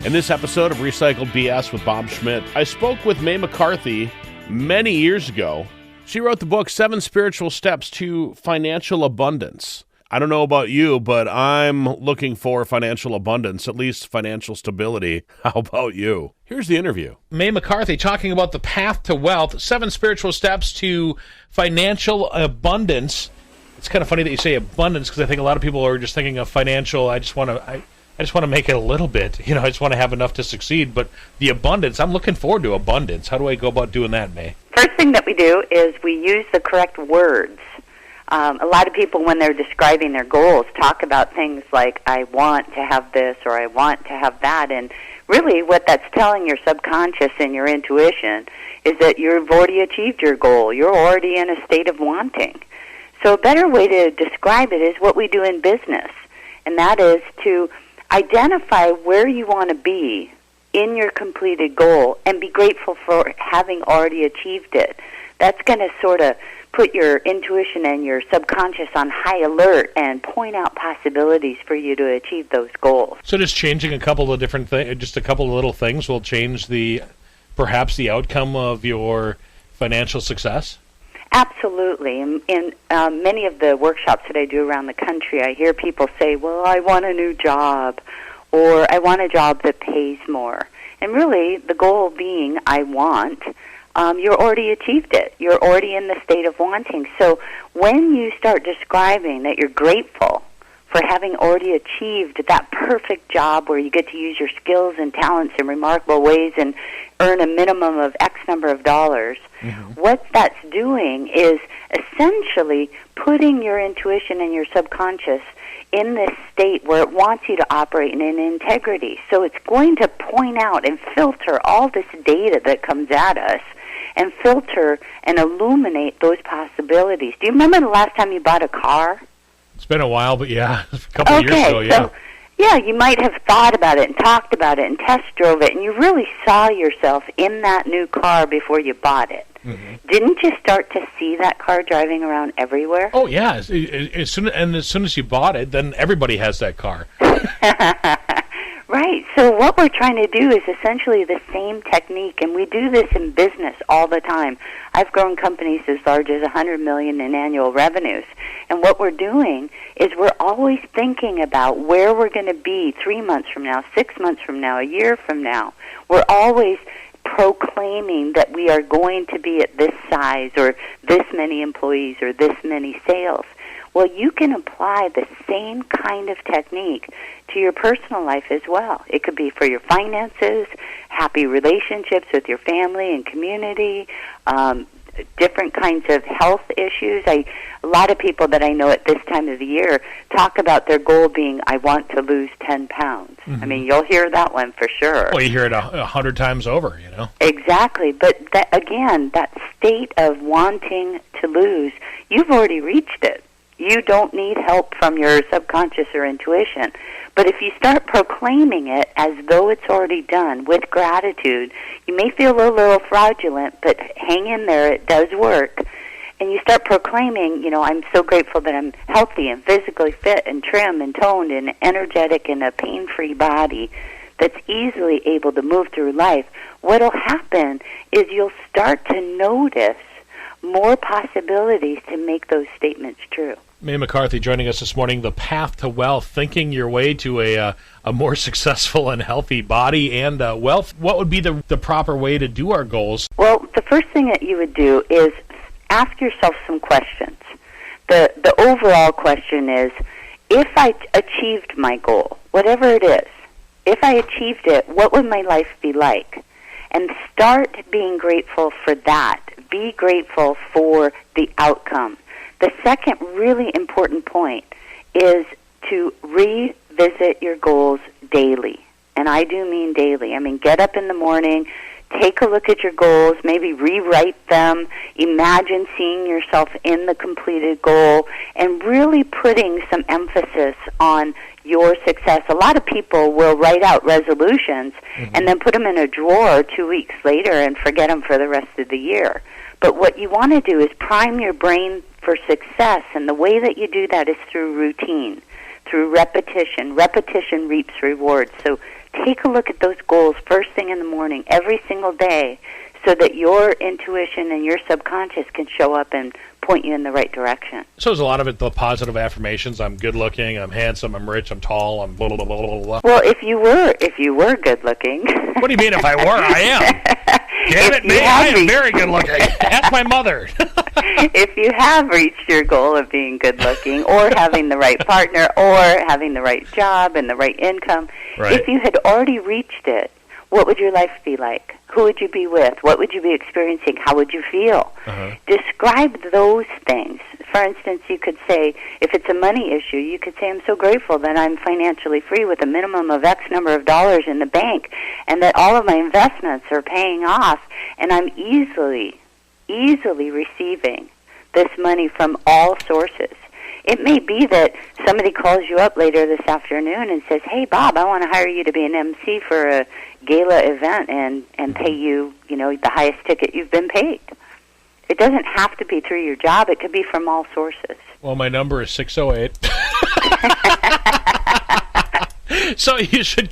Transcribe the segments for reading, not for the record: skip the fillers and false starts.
In this episode of Recycled BS with Bob Schmidt, I spoke with McCarthy many years ago. She wrote the book, 7 Spiritual Steps to Financial Abundance. I don't know about you, but I'm looking for financial abundance, at least financial stability. How about you? Here's the interview. McCarthy talking about the path to wealth, 7 spiritual steps to financial abundance. It's kind of funny that you say abundance because I think a lot of people are just thinking of financial. I just want to make it a little bit. I just want to have enough to succeed. But the abundance, I'm looking forward to abundance. How do I go about doing that, May? First thing that we do is we use the correct words. A lot of people, when they're describing their goals, talk about things like, I want to have this or I want to have that. And really what that's telling your subconscious and your intuition is that you've already achieved your goal. You're already in a state of wanting. So a better way to describe it is what we do in business, and that is to identify where you want to be in your completed goal and be grateful for having already achieved it. That's going to sort of put your intuition and your subconscious on high alert and point out possibilities for you to achieve those goals. So just changing a couple of different things, just a couple of little things will change perhaps the outcome of your financial success? Absolutely. In many of the workshops that I do around the country, I hear people say, well, I want a new job, or I want a job that pays more. And really, the goal being, I want, you're already achieved it. You're already in the state of wanting. So when you start describing that you're grateful for having already achieved that perfect job where you get to use your skills and talents in remarkable ways and earn a minimum of X number of dollars, what that's doing is essentially putting your intuition and your subconscious in this state where it wants you to operate in integrity. So it's going to point out and filter all this data that comes at us and filter and illuminate those possibilities. Do you remember the last time you bought a car? It's been a while, but yeah, a couple of years ago, yeah. So, yeah, you might have thought about it and talked about it and test drove it, and you really saw yourself in that new car before you bought it. Didn't you start to see that car driving around everywhere? Oh, yeah. As soon as you bought it, then everybody has that car. Right. So what we're trying to do is essentially the same technique, and we do this in business all the time. I've grown companies as large as $100 million in annual revenues, and what we're doing is we're always thinking about where we're going to be 3 months from now, 6 months from now, a year from now. We're always proclaiming that we are going to be at this size or this many employees or this many sales. Well, you can apply the same kind of technique to your personal life as well. It could be for your finances, happy relationships with your family and community, different kinds of health issues. A lot of people that I know at this time of the year talk about their goal being, I want to lose 10 pounds. I mean, you'll hear that one for sure. Well, you hear it 100 times over, Exactly. But again, that state of wanting to lose, you've already reached it. You don't need help from your subconscious or intuition. But if you start proclaiming it as though it's already done with gratitude, you may feel a little fraudulent, but hang in there, it does work. And you start proclaiming, I'm so grateful that I'm healthy and physically fit and trim and toned and energetic and a pain-free body that's easily able to move through life. What'll happen is you'll start to notice more possibilities to make those statements true. McCarthy joining us this morning, the path to wealth, thinking your way to a more successful and healthy body and wealth. What would be the proper way to do our goals? Well, the first thing that you would do is ask yourself some questions. The overall question is, if I achieved my goal, whatever it is, if I achieved it, what would my life be like? And start being grateful for that. Be grateful for the outcome. The second really important point is to revisit your goals daily. And I do mean daily. I mean, get up in the morning, take a look at your goals, maybe rewrite them, imagine seeing yourself in the completed goal, and really putting some emphasis on your success. A lot of people will write out resolutions and then put them in a drawer 2 weeks later and forget them for the rest of the year. But what you want to do is prime your brain for success, and the way that you do that is through routine, through repetition. Repetition reaps rewards. So take a look at those goals first thing in the morning, every single day, so that your intuition and your subconscious can show up and point you in the right direction. So is a lot of it the positive affirmations? I'm good looking, I'm handsome, I'm rich, I'm tall, I'm blah, blah, blah, blah, blah. Well, if you were good looking. What do you mean if I were? I am. Damn it, me, I am very good looking. Ask my mother. If you have reached your goal of being good looking or having the right partner or having the right job and the right income, if you had already reached it, what would your life be like? Who would you be with? What would you be experiencing? How would you feel? Describe those things. For instance, you could say, if it's a money issue, you could say, I'm so grateful that I'm financially free with a minimum of X number of dollars in the bank and that all of my investments are paying off and I'm easily receiving this money from all sources. It may be that somebody calls you up later this afternoon and says, hey, Bob, I want to hire you to be an MC for a gala event and pay you, the highest ticket you've been paid. It doesn't have to be through your job. It could be from all sources. Well, my number is 608. So you should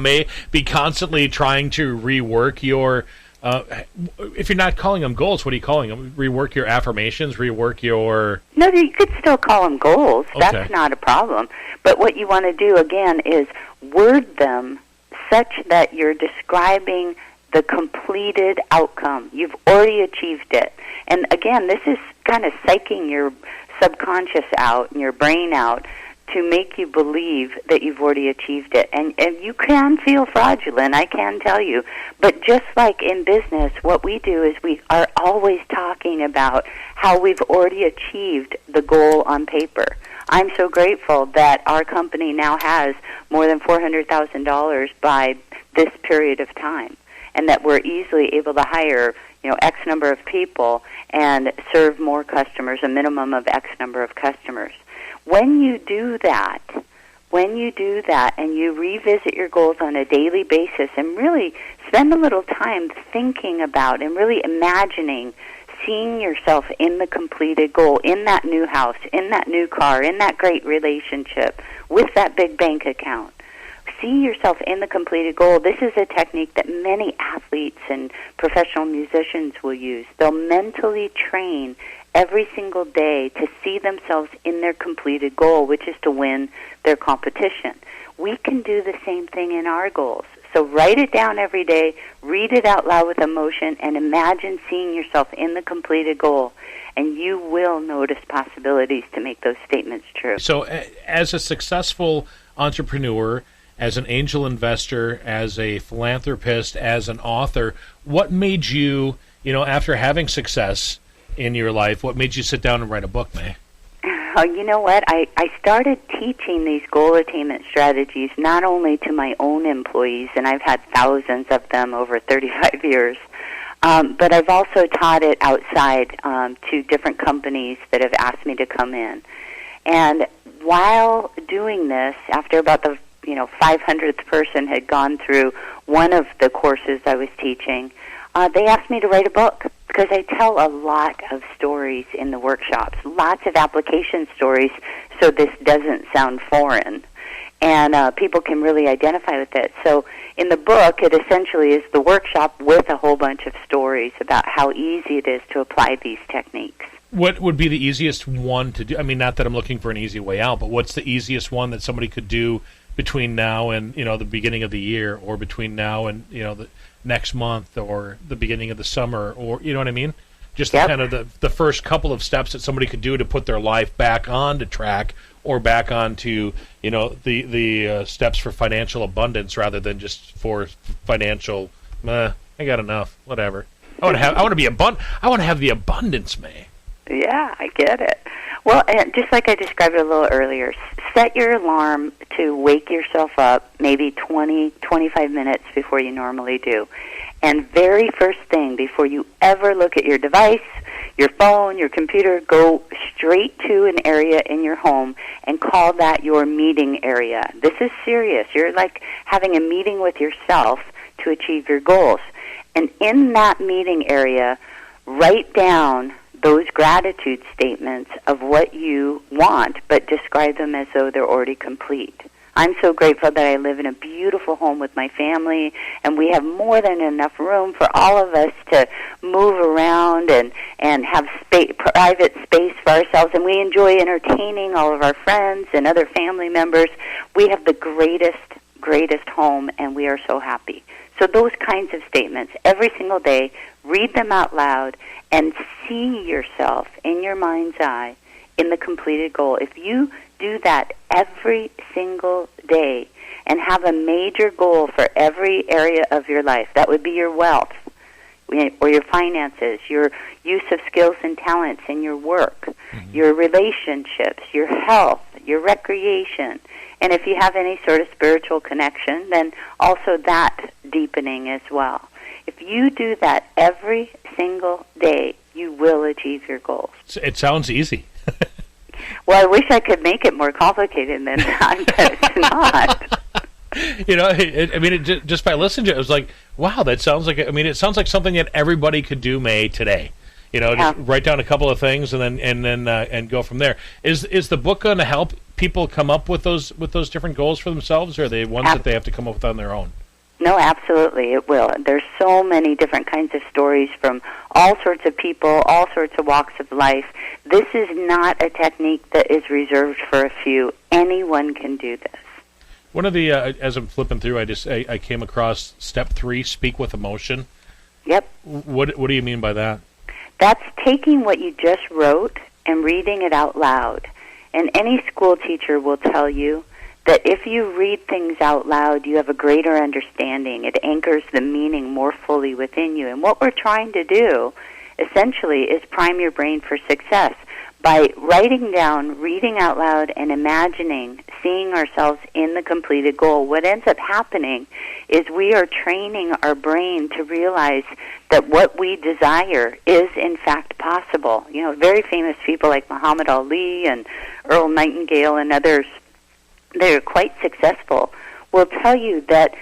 may be constantly trying to rework your if you're not calling them goals, what are you calling them? Rework your affirmations, rework your... No, you could still call them goals. Okay. That's not a problem. But what you want to do, again, is word them such that you're describing the completed outcome. You've already achieved it. And again, this is kind of psyching your subconscious out and your brain out to make you believe that you've already achieved it. And you can feel fraudulent, I can tell you. But just like in business, what we do is we are always talking about how we've already achieved the goal on paper. I'm so grateful that our company now has more than $400,000 by this period of time, and that we're easily able to hire, X number of people and serve more customers, a minimum of X number of customers. When you do that and you revisit your goals on a daily basis and really spend a little time thinking about and really imagining seeing yourself in the completed goal, in that new house, in that new car, in that great relationship, with that big bank account. See yourself in the completed goal. This is a technique that many athletes and professional musicians will use. They'll mentally train every single day to see themselves in their completed goal, which is to win their competition. We can do the same thing in our goals. So write it down every day, read it out loud with emotion, and imagine seeing yourself in the completed goal. And you will notice possibilities to make those statements true. So as a successful entrepreneur, as an angel investor, as a philanthropist, as an author, what made you, after having success in your life, what made you sit down and write a book, May? Oh, you know what? I started teaching these goal attainment strategies not only to my own employees, and I've had thousands of them over 35 years, but I've also taught it outside to different companies that have asked me to come in. And while doing this, after about the 500th person had gone through one of the courses I was teaching, they asked me to write a book because I tell a lot of stories in the workshops, lots of application stories, so this doesn't sound foreign. And people can really identify with it. So in the book, it essentially is the workshop with a whole bunch of stories about how easy it is to apply these techniques. What would be the easiest one to do? I mean, not that I'm looking for an easy way out, but what's the easiest one that somebody could do between now and, the beginning of the year, or between now and, the next month, or the beginning of the summer, or, you know what I mean? Just kind of the first couple of steps that somebody could do to put their life back onto track, or back onto, the steps for financial abundance rather than just for financial, I got enough, whatever. I want to have the abundance, May. Yeah, I get it. Well, and just like I described it a little earlier, set your alarm to wake yourself up maybe 25 minutes before you normally do. And very first thing, before you ever look at your device, your phone, your computer, go straight to an area in your home and call that your meeting area. This is serious. You're like having a meeting with yourself to achieve your goals. And in that meeting area, write down those gratitude statements of what you want, but describe them as though they're already complete. I'm so grateful that I live in a beautiful home with my family, and we have more than enough room for all of us to move around and have private space for ourselves, and we enjoy entertaining all of our friends and other family members. We have the greatest home, and we are so happy. So those kinds of statements, every single day, read them out loud and see yourself in your mind's eye in the completed goal. If you do that every single day and have a major goal for every area of your life, that would be your wealth or your finances, your use of skills and talents in your work, your relationships, your health, your recreation, and if you have any sort of spiritual connection, then also that deepening as well. If you do that every single day, you will achieve your goals. It sounds easy. Well, I wish I could make it more complicated than that, but it's not. You know, just by listening to it, it was like, wow, that sounds like, it sounds like something that everybody could do, May, today. You know, just write down a couple of things and then go from there. Is the book going to help people come up with those different goals for themselves, or are they ones that they have to come up with on their own? No, absolutely, it will. There's so many different kinds of stories from all sorts of people, all sorts of walks of life. This is not a technique that is reserved for a few. Anyone can do this. One of the as I'm flipping through, I came across step 3, speak with emotion. Yep. What do you mean by that? That's taking what you just wrote and reading it out loud. And any school teacher will tell you that if you read things out loud, you have a greater understanding. It anchors the meaning more fully within you. And what we're trying to do, essentially, is prime your brain for success. By writing down, reading out loud, and imagining, seeing ourselves in the completed goal, what ends up happening is we are training our brain to realize that what we desire is, in fact, possible. You know, very famous people like Muhammad Ali and Earl Nightingale and others, they're quite successful, will tell you that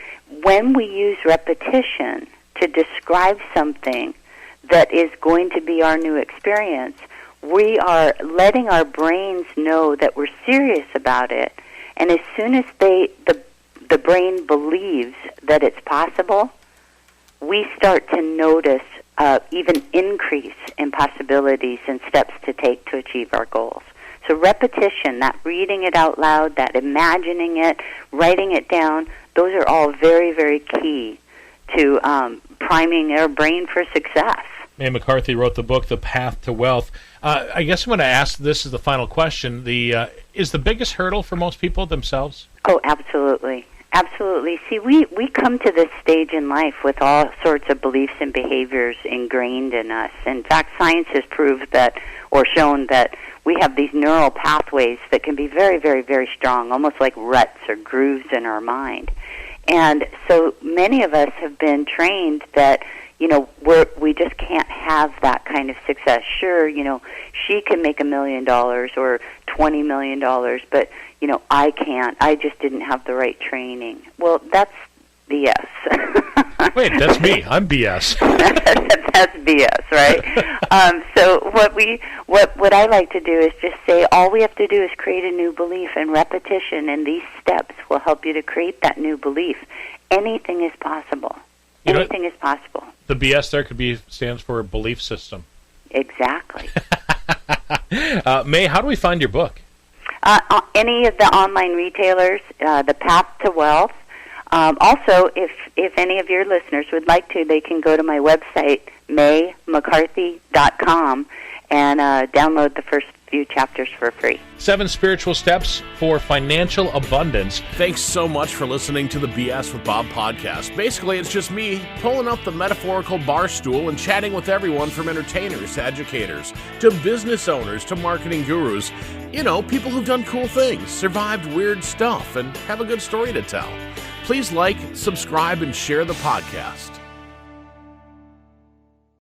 when we use repetition to describe something that is going to be our new experience, we are letting our brains know that we're serious about it. And as soon as the brain believes that it's possible, we start to notice even increase in possibilities and steps to take to achieve our goals. So repetition, that reading it out loud, that imagining it, writing it down, those are all very, very key to priming our brain for success. May McCarthy wrote the book, The Path to Wealth. I guess I'm going to ask, this is the final question, is the biggest hurdle for most people themselves? Oh, absolutely. Absolutely. See, we come to this stage in life with all sorts of beliefs and behaviors ingrained in us. In fact, science has proved that, or shown that, we have these neural pathways that can be very, very, very strong, almost like ruts or grooves in our mind. And so many of us have been trained that, you know, we just can't have that kind of success. Sure, you know, she can make $1 million or $20 million, but, you know, I can't. I just didn't have the right training. Well, that's BS. Wait, that's me. I'm BS. That's BS, right? So what I like to do is just say all we have to do is create a new belief, and repetition and these steps will help you to create that new belief. Anything is possible. Anything is possible. The BS there stands for belief system. Exactly. May, how do we find your book? Any of the online retailers, The Path to Wealth. Also, if any of your listeners would like to, they can go to my website, maymccarthy.com, and download the first few chapters for free. 7 Spiritual Steps for Financial Abundance. Thanks so much for listening to the BS with Bob podcast. Basically, it's just me pulling up the metaphorical bar stool and chatting with everyone from entertainers to educators to business owners to marketing gurus. You know, people who've done cool things, survived weird stuff, and have a good story to tell. Please like, subscribe, and share the podcast.